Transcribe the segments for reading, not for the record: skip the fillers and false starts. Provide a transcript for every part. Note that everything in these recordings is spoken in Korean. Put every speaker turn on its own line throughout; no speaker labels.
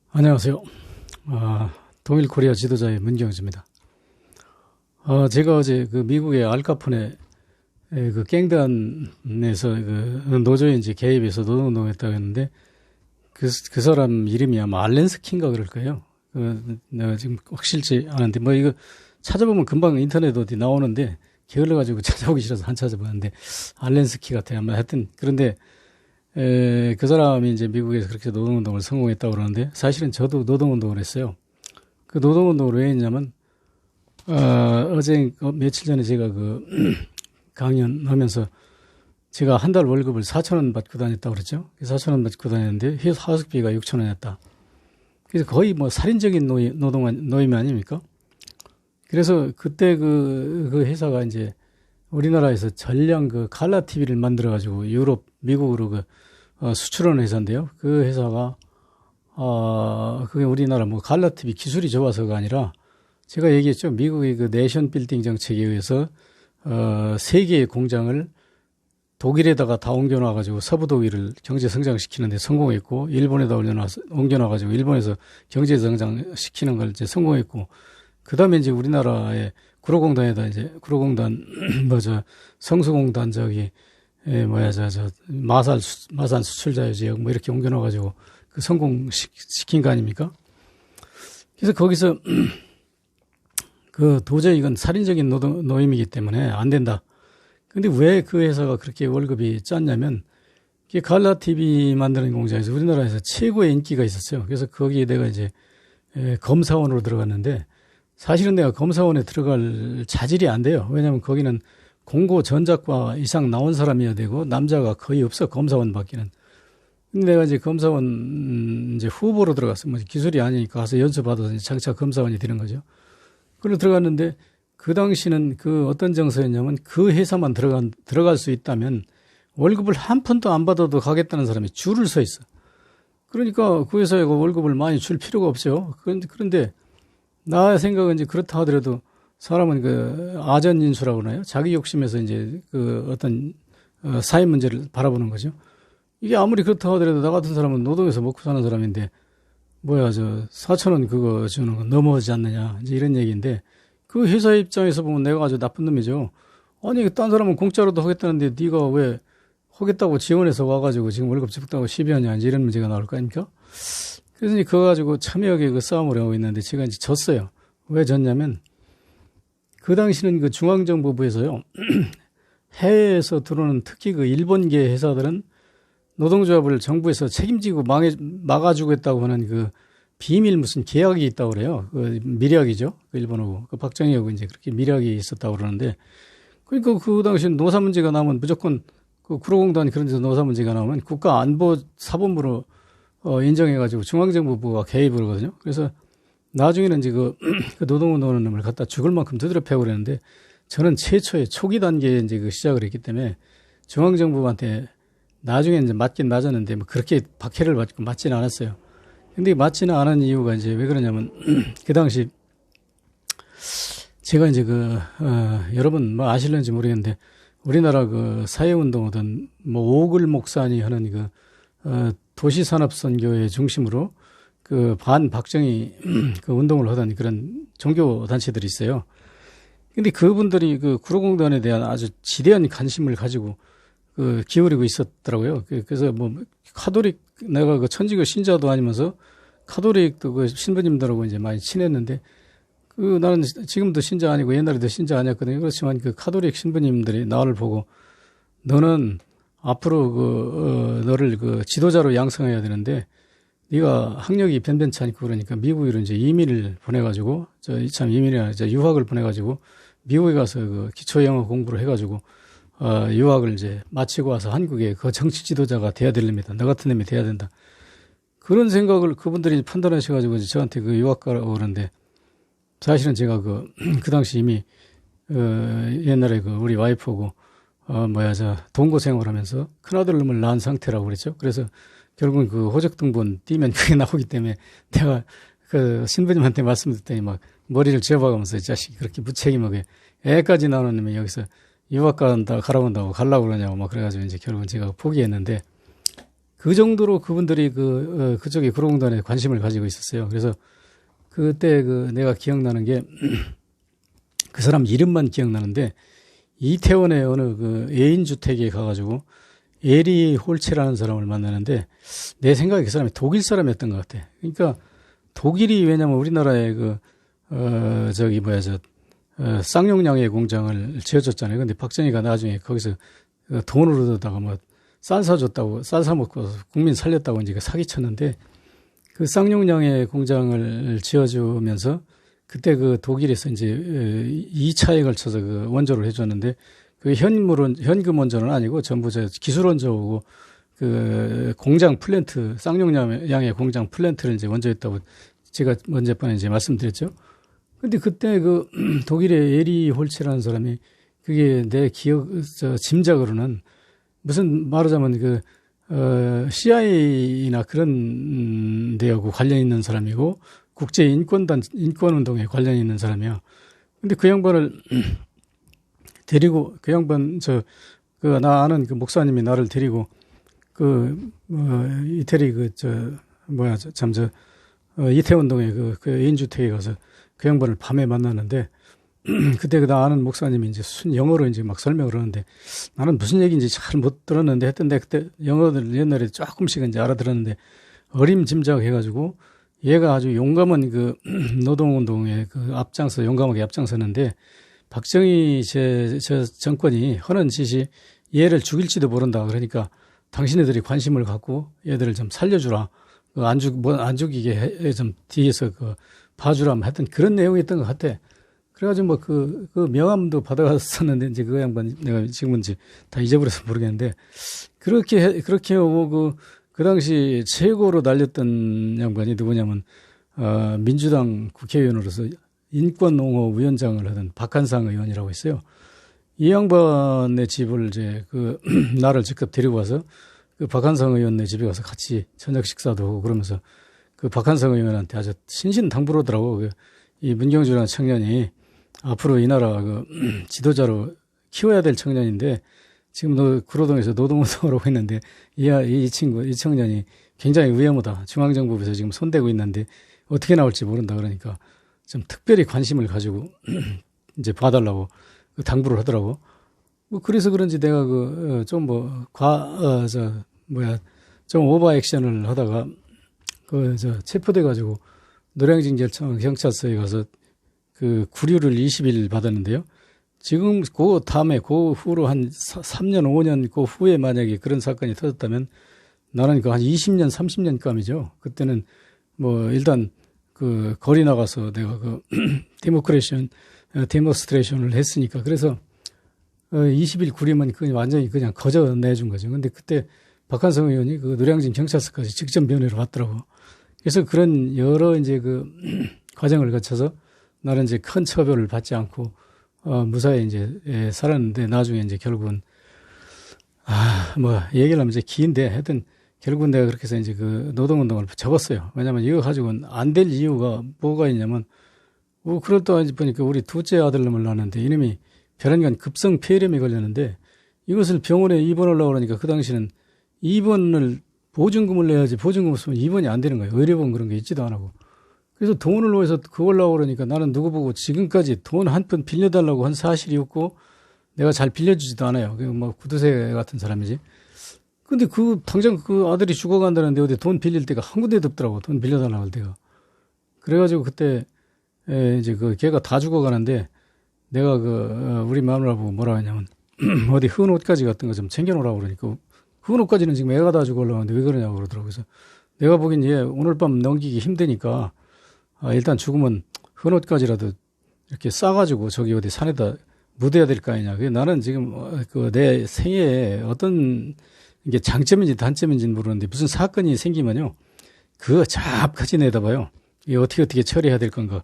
안녕하세요. 동일 코리아 지도자의 문경주입니다. 제가 어제 그 미국의 알카포네 그 갱단에서 그 노조에 이제 개입해서 노동운동했다고 했는데 그 사람 이름이 아마 알렌스키인가 그럴 거예요. 내가 지금 확실치 않은데 뭐 이거 찾아보면 금방 인터넷 어디 나오는데 게을러가지고 찾아보기 싫어서 안 찾아봤는데 알렌스키 같아요. 아마 하여튼 그런데 그 사람이 이제 미국에서 그렇게 노동운동을 성공했다고 그러는데 사실은 저도 노동운동을 했어요. 그 노동운동을 왜 했냐면, 어제, 며칠 전에 제가 강연하면서 제가 한 달 월급을 4,000원 받고 다녔다고 그랬죠. 4,000원 받고 다녔는데 하숙비가 6,000원이었다. 그래서 거의 뭐 살인적인 노임이 아닙니까? 그래서 그때 그 회사가 이제 우리나라에서 전량 칼라 TV를 만들어가지고 유럽, 미국으로 수출하는 회사인데요. 그 회사가, 그게 우리나라 칼라 TV 기술이 좋아서가 아니라 제가 얘기했죠. 미국의 그 내션 빌딩 정책에 의해서, 3개의 공장을 독일에다가 다 옮겨놔가지고 서부 독일을 경제 성장시키는데 성공했고, 일본에다 옮겨놔가지고 일본에서 경제 성장시키는 걸 이제 성공했고, 그 다음에 이제 우리나라의 구로공단에다 이제, 구로공단, 성수공단 마산 수출자유 지역 이렇게 옮겨놔가지고 그 성공시킨 거 아닙니까? 그래서 거기서 도저히 이건 살인적인 노임이기 때문에 안 된다. 근데 왜 그 회사가 그렇게 월급이 짰냐면, 이게 칼라 TV 만드는 공장에서 우리나라에서 최고의 인기가 있었어요. 그래서 거기에 내가 이제 검사원으로 들어갔는데, 사실은 내가 검사원에 들어갈 자질이 안 돼요. 왜냐면 거기는 공고 전작과 이상 나온 사람이어야 되고, 남자가 거의 없어, 검사원 밖에는. 근데 내가 이제 검사원, 이제 후보로 들어갔어. 기술이 아니니까 가서 연수받아서 장차 검사원이 되는 거죠. 그리고 들어갔는데, 그 당시는 어떤 정서였냐면, 그 회사만 들어갈 수 있다면, 월급을 한 푼도 안 받아도 가겠다는 사람이 줄을 서 있어. 그러니까 그 회사에 월급을 많이 줄 필요가 없죠. 그런데, 나 생각은 이제 그렇다 하더라도, 사람은 아전인수라고 그러나요? 자기 욕심에서 이제 어떤 사회 문제를 바라보는 거죠. 이게 아무리 그렇다 하더라도 나 같은 사람은 노동에서 먹고 사는 사람인데, 4,000원 그거 주는 거 너무하지 않느냐. 이제 이런 얘기인데, 그 회사 입장에서 보면 내가 아주 나쁜 놈이죠. 아니, 딴 사람은 공짜로도 하겠다는데 네가 왜 하겠다고 지원해서 와가지고 지금 월급 적다고 시비하냐. 이제 이런 문제가 나올 거 아닙니까? 그래서 이제 그거 가지고 첨예하게 싸움을 하고 있는데 제가 이제 졌어요. 왜 졌냐면, 그 당시는 중앙정보부에서요, 해외에서 들어오는 특히 일본계 회사들은 노동조합을 정부에서 책임지고 막아주겠다고 하는 비밀 무슨 계약이 있다고 그래요. 밀약이죠. 일본하고. 박정희하고 이제 그렇게 밀약이 있었다고 그러는데, 그러니까 그 당시 노사 문제가 나오면 무조건 구로공단 그런 데서 노사 문제가 나오면 국가안보사본부로 인정해가지고 중앙정보부가 개입을 하거든요. 그래서 나중에는 이제 노동운동하는 놈을 갖다 죽을 만큼 두드려 패고 그랬는데, 저는 최초의 초기 단계에 이제 시작을 했기 때문에 중앙정부한테 나중에 이제 맞긴 맞았는데, 그렇게 박해를 받고 맞지는 않았어요. 근데 맞지는 않은 이유가 이제 왜 그러냐면, 그 당시 제가 이제 여러분 아실는지 모르겠는데, 우리나라 사회운동하던 오글 목사니 하는 도시산업선교의 중심으로 반박정희 운동을 하던 그런 종교단체들이 있어요. 근데 그분들이 구로공단에 대한 아주 지대한 관심을 가지고 기울이고 있었더라고요. 그래서 카톨릭, 내가 천주교 신자도 아니면서 카톨릭도 신부님들하고 이제 많이 친했는데, 나는 지금도 신자 아니고 옛날에도 신자 아니었거든요. 그렇지만 카톨릭 신부님들이 나를 보고, 너는 앞으로 너를 지도자로 양성해야 되는데, 네가 학력이 변변치 않고 그러니까 미국으로 이제 이민을 보내가지고, 유학을 보내가지고, 미국에 가서 기초 영어 공부를 해가지고, 유학을 이제 마치고 와서 한국에 정치 지도자가 돼야 됩니다. 너 같은 놈이 돼야 된다. 그런 생각을 그분들이 판단하셔가지고 이제 저한테 유학 가라고 그러는데, 사실은 제가 그 당시 이미, 옛날에 우리 와이프하고, 동거 생활하면서 큰아들 놈을 낳은 상태라고 그랬죠. 그래서 결국은 호적등본 띄면 그게 나오기 때문에 내가 신부님한테 말씀드렸더니 머리를 쥐어박으면서 이 자식이 그렇게 무책임하게 애까지 나오는 놈이 여기서 유학 가라고 그러냐고 그래가지고 이제 결국은 제가 포기했는데, 그 정도로 그분들이 그쪽에 구로공단에 관심을 가지고 있었어요. 그래서 그때 내가 기억나는 게 그 사람 이름만 기억나는데 이태원의 어느 애인주택에 가가지고 에리 홀체라는 사람을 만나는데 내 생각에 그 사람이 독일 사람이었던 것 같아. 그러니까 독일이 왜냐면 우리나라에 쌍용량의 공장을 지어줬잖아요. 근데 박정희가 나중에 거기서 돈을 얻어다가 쌀 사줬다고, 쌀 사먹고 국민 살렸다고 이제 사기쳤는데 그 쌍용량의 공장을 지어주면서 그때 독일에서 이제 2차에 걸쳐서 원조를 해줬는데 현금 원조는 아니고 전부 기술 원조고 공장 플랜트, 쌍용량의 공장 플랜트를 이제 원조했다고 제가 번에 이제 말씀드렸죠. 근데 그때 독일의 에리 홀츠라는 사람이 그게 내 짐작으로는 무슨 말하자면 CIA나 그런 데하고 관련 있는 사람이고 국제 인권운동에 관련 있는 사람이야. 근데 그 양반을 데리고 그 양반 나 아는 목사님이 나를 데리고 이태리 이태원동에 애인주택에 가서 그 양반을 밤에 만났는데 그때 나 아는 목사님이 이제 영어로 이제 막 설명을 하는데 나는 무슨 얘기인지 잘 못 들었는데 했던데 그때 영어를 옛날에 조금씩 이제 알아들었는데 어림짐작해가지고 얘가 아주 용감한 노동운동에 용감하게 앞장섰는데 박정희 저 정권이 하는 짓이 얘를 죽일지도 모른다. 그러니까 당신네들이 관심을 갖고 얘들을 좀 살려주라. 안 죽이게 좀 뒤에서 봐주라. 하여튼 그런 내용이었던 것 같아. 그래가지고 그 명함도 받아갔었는데 이제 그 양반 내가 지금은 이제 다 잊어버려서 모르겠는데 그렇게 하고 그 당시 최고로 날렸던 양반이 누구냐면 민주당 국회의원으로서 인권옹호위원장을 하던 박한상 의원이라고 있어요. 이 양반의 집을 이제 나를 직접 데리고 와서 박한상 의원네 집에 가서 같이 저녁 식사도 하고 그러면서 박한상 의원한테 아주 신신당부하더라고. 이 문경주라는 청년이 앞으로 이 나라 지도자로 키워야 될 청년인데 지금 구로동에서 노동운동을 하고 있는데 이 청년이 굉장히 위험하다. 중앙정부에서 지금 손대고 있는데 어떻게 나올지 모른다. 그러니까 좀 특별히 관심을 가지고 이제 봐달라고 당부를 하더라고. 그래서 그런지 내가 좀 오버 액션을 하다가 체포돼가지고 노량진경찰청 경찰서에 가서 구류를 20일 받았는데요. 지금 그 후로 한 3년, 5년 후에 만약에 그런 사건이 터졌다면 나는 한 20년, 30년 감이죠. 그때는 일단 거리 나가서 내가 데모스트레이션을 했으니까. 그래서 20일 구리면 완전히 그냥 거저내준 거죠. 근데 그때 박한성 의원이 노량진 경찰서까지 직접 면회를 왔더라고. 그래서 그런 여러 이제 과정을 거쳐서 나는 이제 큰 처벌을 받지 않고 무사히 이제 살았는데 나중에 이제 결국은 얘기를 하면 이제 긴데 하여튼 결국은 내가 그렇게 해서 이제 노동운동을 접었어요. 왜냐면 이거 가지고는 안 될 이유가 뭐가 있냐면 그러다 보니까 우리 둘째 아들놈을 낳았는데 이놈이 벼란간 급성 폐렴이 걸렸는데 이것을 병원에 입원하려고 그러니까 그 당시는 입원을 보증금을 내야지 보증금 없으면 입원이 안 되는 거예요. 의료보험 그런 게 있지도 안 하고. 그래서 돈을 위해서 그걸 하려고 그러니까 나는 누구 보고 지금까지 돈 한 푼 빌려달라고 한 사실이 없고 내가 잘 빌려주지도 않아요. 구두쇠 같은 사람이지. 근데 당장 아들이 죽어간다는데 어디 돈 빌릴 데가 한 군데도 없더라고. 돈 빌려달라고 할 데가. 그래가지고 그때 이제 걔가 다 죽어가는데 내가 우리 마누라 보고 뭐라 하냐면 어디 흔옷까지 같은 거 좀 챙겨놓으라고 그러니까 흔옷까지는 지금 애가 다 죽어가려는데 왜 그러냐고 그러더라고요. 그래서 내가 보기엔 얘 오늘 밤 넘기기 힘드니까 일단 죽으면 흔옷까지라도 이렇게 싸가지고 저기 어디 산에다 묻어야 될 거 아니냐. 나는 지금 내 생애에 어떤 이게 장점인지 단점인지는 모르는데 무슨 사건이 생기면요. 그거 잡까지 내다봐요. 이게 어떻게 처리해야 될 건가.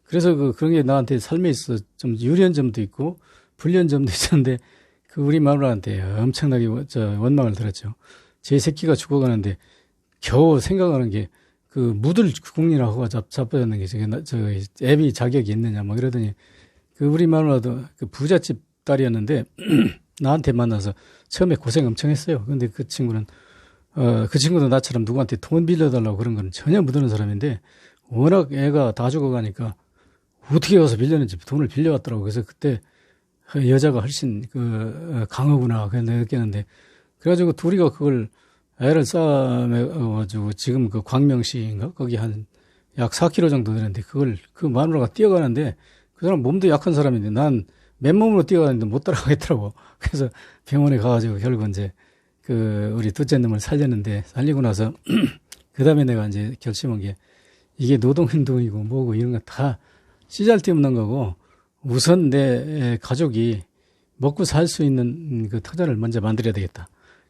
그래서 그런 게 나한테 삶에 있어 좀 유리한 점도 있고 불리한 점도 있었는데 우리 마누라한테 엄청나게 원망을 들었죠. 제 새끼가 죽어가는데 겨우 생각하는 게 묻을 국리라고 자빠졌는 게 애비 자격이 있느냐 이러더니 우리 마누라도 부잣집 딸이었는데 나한테 만나서 처음에 고생 엄청 했어요. 근데 그 친구는 그 친구도 나처럼 누구한테 돈 빌려달라고 그런 건 전혀 못 하는 사람인데 워낙 애가 다 죽어가니까 어떻게 가서 빌렸는지 돈을 빌려왔더라고. 그래서 그때 여자가 훨씬 강하구나. 그냥 내가 느꼈는데 그래가지고 둘이가 그걸 애를 쌓아가지고 지금 그 광명시인가? 거기 한 약 4km 정도 되는데 그걸 그 마누라가 뛰어가는데 그 사람 몸도 약한 사람인데 난 맨몸으로 뛰어가는데 못 따라가겠더라고. 그래서 병원에 가가지고 결국 이제 우리 둘째 놈을 살렸는데 살리고 나서 그 다음에 내가 이제 결심한 게 이게 노동행동이고 뭐고 이런 거 다 씨잘데없는 거고 우선 내 가족이 먹고 살 수 있는 그 터전을 먼저 만들어야 되겠다.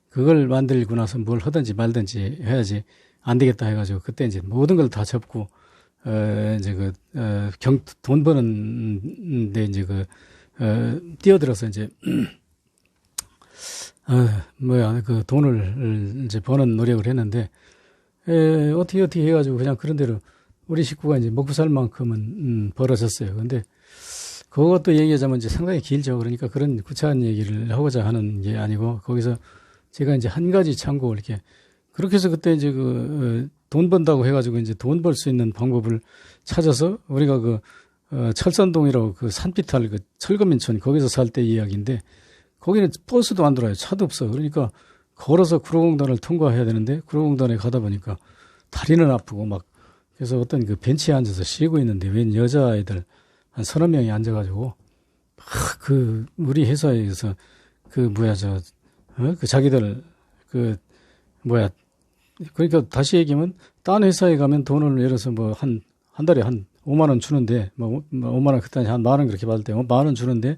그걸 만들고 나서 뭘 하든지 말든지 해야지 안 되겠다 해가지고 그때 이제 모든 걸 다 접고 이제 돈 버는데 이제 뛰어들어서 이제 그 돈을 이제 버는 노력을 했는데 어떻게 해가지고 그냥 그런 대로 우리 식구가 이제 먹고 살 만큼은 벌어졌어요. 근데 그것도 얘기하자면 이제 상당히 길죠. 그러니까 그런 구체한 얘기를 하고자 하는 게 아니고 거기서 제가 이제 한 가지 참고 이렇게 그렇게 해서 그때 이제 돈 번다고 해가지고 이제 돈 벌 수 있는 방법을 찾아서 우리가 철산동이라고 그 산비탈 그 철거민촌 거기서 살 때 이야기인데 거기는 버스도 안 들어와요. 차도 없어. 그러니까 걸어서 구로공단을 통과해야 되는데 구로공단에 가다 보니까 다리는 아프고 막 그래서 어떤 그 벤치에 앉아서 쉬고 있는데 웬 여자애들 한 서너 명이 앉아가지고 우리 회사에서 자기들 그러니까 다시 얘기하면 딴 회사에 가면 돈을 예를 들어서 한 달에 한 5만 원 주는데 5만 원 그때 한 만 원 그렇게 받을 때 1만 원 주는데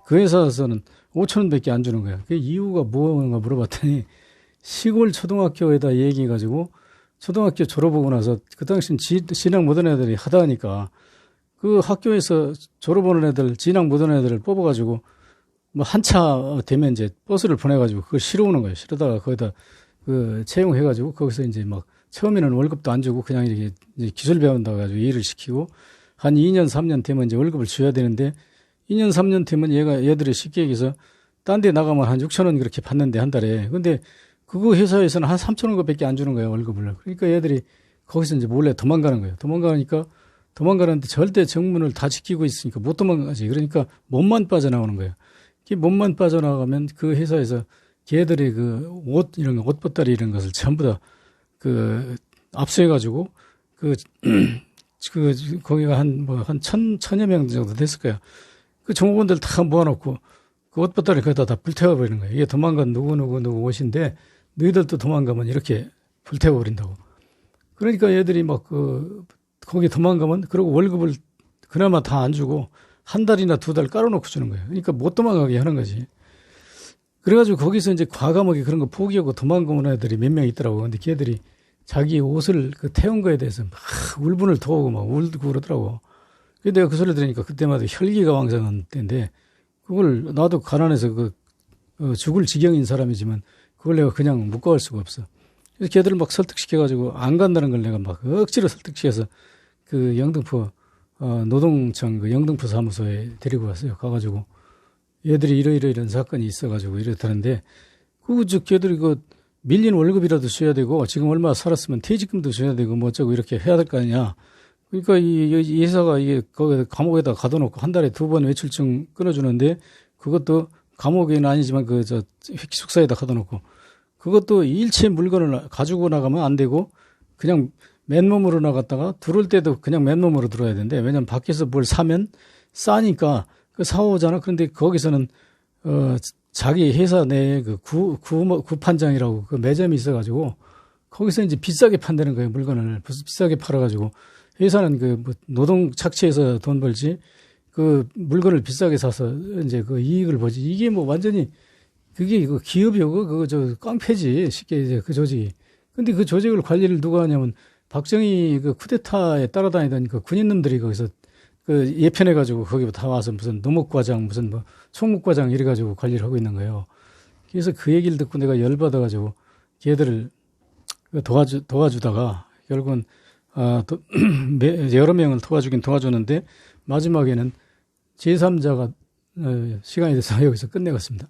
그 회사에서는 5천 원밖에 안 주는 거야. 그 이유가 뭐인가 물어봤더니 시골 초등학교에다 얘기해가지고 초등학교 졸업하고 나서 그 당시엔 진학 못한 애들이 하다 하니까 그 학교에서 졸업하는 애들 진학 못한 애들을 뽑아가지고 한 차 되면 이제 버스를 보내가지고 그걸 실어 오는 거예요. 실어다가 거기다 채용해가지고 거기서 이제 막 처음에는 월급도 안 주고 그냥 이렇게 이제 기술 배운다고 해가지고 일을 시키고 한 2년, 3년 되면 이제 월급을 줘야 되는데 2년, 3년 되면 얘들이 쉽게 얘기해서 딴 데 나가면 한 6천 원 그렇게 받는데 한 달에. 근데 그거 회사에서는 한 3천 원 밖에 안 주는 거예요, 월급을. 그러니까 얘들이 거기서 이제 몰래 도망가는 거예요. 도망가는데 절대 정문을 다 지키고 있으니까 못 도망가지. 그러니까 몸만 빠져나오는 거예요. 몸만 빠져나가면 그 회사에서 걔들이 이런 옷 보따리 이런 것을 전부 다 압수해가지고 거기가 한 천여 명 정도 됐을 거야. 그 종업원들 다 모아놓고 그 옷 보따리 거기다 다 불태워버리는 거예요. 이게 도망간 누구 옷인데 너희들도 도망가면 이렇게 불태워버린다고. 그러니까 얘들이 거기 도망가면 그러고 월급을 그나마 다 안 주고 한 달이나 두 달 깔아놓고 주는 거예요. 그러니까 못 도망가게 하는 거지. 그래가지고 거기서 이제 과감하게 그런 거 포기하고 도망가는 애들이 몇 명 있더라고. 근데 걔들이 자기 옷을 태운 거에 대해서 막 울분을 토하고 막 울고 그러더라고. 근데 내가 그 소리 들으니까 그때마다 혈기가 왕성한 때인데 그걸 나도 가난해서 죽을 지경인 사람이지만 그걸 내가 그냥 묶어갈 수가 없어. 그래서 걔들을 막 설득시켜가지고 안 간다는 걸 내가 막 억지로 설득시켜서 영등포 노동청 영등포 사무소에 데리고 갔어요. 가가지고 얘들이 이런 사건이 있어가지고 이렇다는데 걔들이 밀린 월급이라도 줘야 되고 지금 얼마 살았으면 퇴직금도 줘야 되고 뭐 어쩌고 이렇게 해야 될 거 아니냐. 그러니까 이 회사가 거기 감옥에다 가둬놓고 한 달에 2번 외출증 끊어주는데 그것도 감옥에는 아니지만 획기숙사에다 가둬놓고 그것도 일체 물건을 가지고 나가면 안 되고 그냥 맨몸으로 나갔다가 들어올 때도 그냥 맨몸으로 들어야 되는데 왜냐면 밖에서 뭘 사면 싸니까 사오잖아. 그런데 거기서는 자기 회사 내에 구판장이라고 매점이 있어가지고 거기서 이제 비싸게 판다는 거예요. 물건을 비싸게 팔아가지고 회사는 노동 착취해서 돈 벌지 물건을 비싸게 사서 이제 이익을 보지. 이게 완전히 그게 기업이고 깡패지 쉽게 이제 조직이. 근데 그 조직을 관리를 누가 하냐면 박정희 쿠데타에 따라다니던 군인놈들이 거기서 예편해가지고 거기 다 와서 무슨 노목과장 무슨 총무과장 이래가지고 관리를 하고 있는 거예요. 그래서 그 얘기를 듣고 내가 열받아가지고 걔들을 도와주다가 결국은 여러 명을 도와주긴 도와줬는데 마지막에는 제3자가 시간이 돼서 여기서 끝내갔습니다.